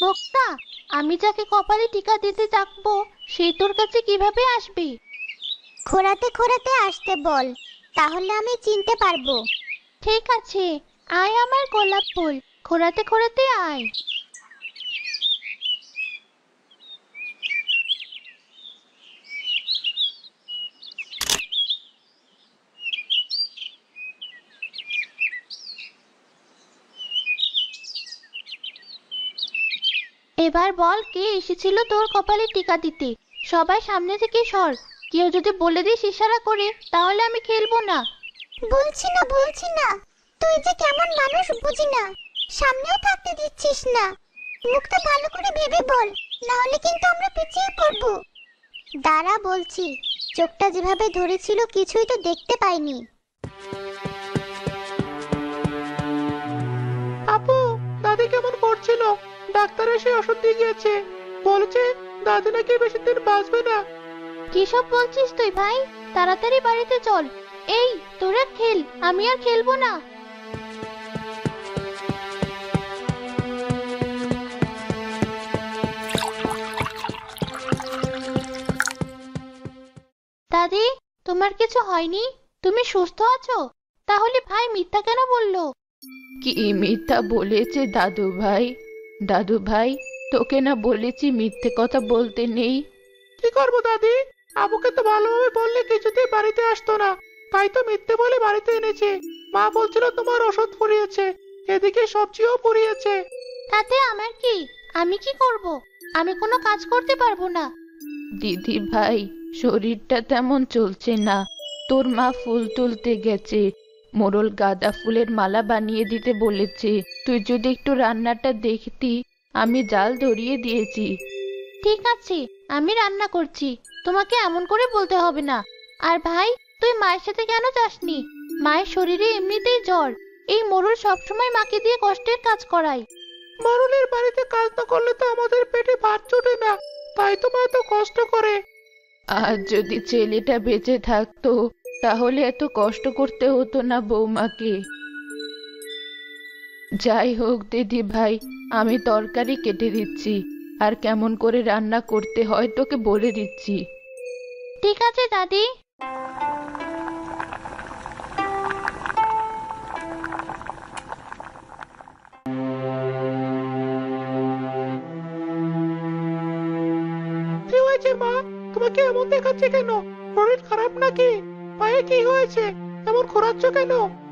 মুক্তা, আমি যাকে কপালে টিকা দিতে থাকবো সে তোর কাছে কিভাবে আসবে? খোঁড়াতে খোঁড়াতে আসতে বল, তাহলে আমি চিনতে পারবো। ঠিক আছে, আয় আমার গোলাপ ফুল, খোঁড়াতে খোঁড়াতে আয়। এবার বল কে এসেছিল তোর কপালে টিকা দিতে? সবাই সামনে থেকে সর। কেউ যদি বলে দিস ইশারা করে তাহলে আমি খেলবো না। বলছি না, তুই যে কেমন মানুষ বুঝি না, সামনেও থাকতে দিচ্ছিস না। মুখটা ভালো করে ভেবে বল, না হলে কিন্তু আমরা পিছিয়ে পড়বো। দাঁড়া বলছি, চোখটা যেভাবে ধরেছিল কিছুই তো দেখতে পাইনি। আপু, দাদি কেমন করছিল? ডাক্তার এসে ওষুধ দিয়ে গিয়েছে, বলেছে দাদি নাকি বেশি দিন বাঁচবে না। কিসব বলছিস তুই ভাই? তাড়াতাড়ি বাড়িতে চল। এই, তোরা খেল, আমি আর খেলবো না। দাদি, তোমার কিছু হয়নি? তুমি সুস্থ আছো? তাহলে ভাই মিথ্যা কেন বললো? কি মিথ্যা বলেছে দাদু ভাই? দাদু ভাই, তোকে না বলেছি মিথ্যে কথা বলতে নেই? কি করবো দাদি, আপুকে তো ভালোভাবে বললে কিছুতেই বাড়িতে আসতো না, তাই তো মিথ্যে বলে বাড়িতে এনেছে। মা বলছিল তোমার ওষুধ ফুরিয়েছে, এদিকে সবজিও ফুরিয়েছে। তাতে আমার কি? আমি কি করব? আমি কোনো কাজ করতে পারবো না। দিদি ভাই, শরীরটা তেমন চলছে না। তোর মা ফুল তুলতে গেছে, মোড়ল গাঁদা ফুলের মালা বানিয়ে দিতে বলেছে। তুই যদি একটু রান্নাটা দেখতি, আমি জাল ধরিয়ে দিয়েছি। ঠিক আছে, আমি রান্না করছি, তোমাকে এমন করে বলতে হবে না। আর ভাই, তুই মায়ের সাথে কেন যাসনি? মায়ের শরীরে এমনিতেই জ্বর। এই মোড়ল সবসময় মাকে দিয়ে কষ্টের কাজ করায়। মরলের বাড়িতে কাজ না করলে তো আমাদের পেটে ভাত জোটে না, তাই তো মা এত কষ্ট করে। আর যদি ছেলেটা বেঁচে থাকতো, তাহলে এত কষ্ট করতে হতো না বৌমাকে। যাই হোক দিদি ভাই, আমি তরকারি কেটে দিচ্ছি, আর কেমন করে রান্না করতে হয় তোকে বলে দিচ্ছি। ঠিক আছে দাদি। কি হয়েছে মা, তোমাকে এমন দেখাচ্ছে কেন? শরীর খারাপ নাকি? পায়ে কি হয়েছে? এমন খোঁড়াচ্ছ কেন?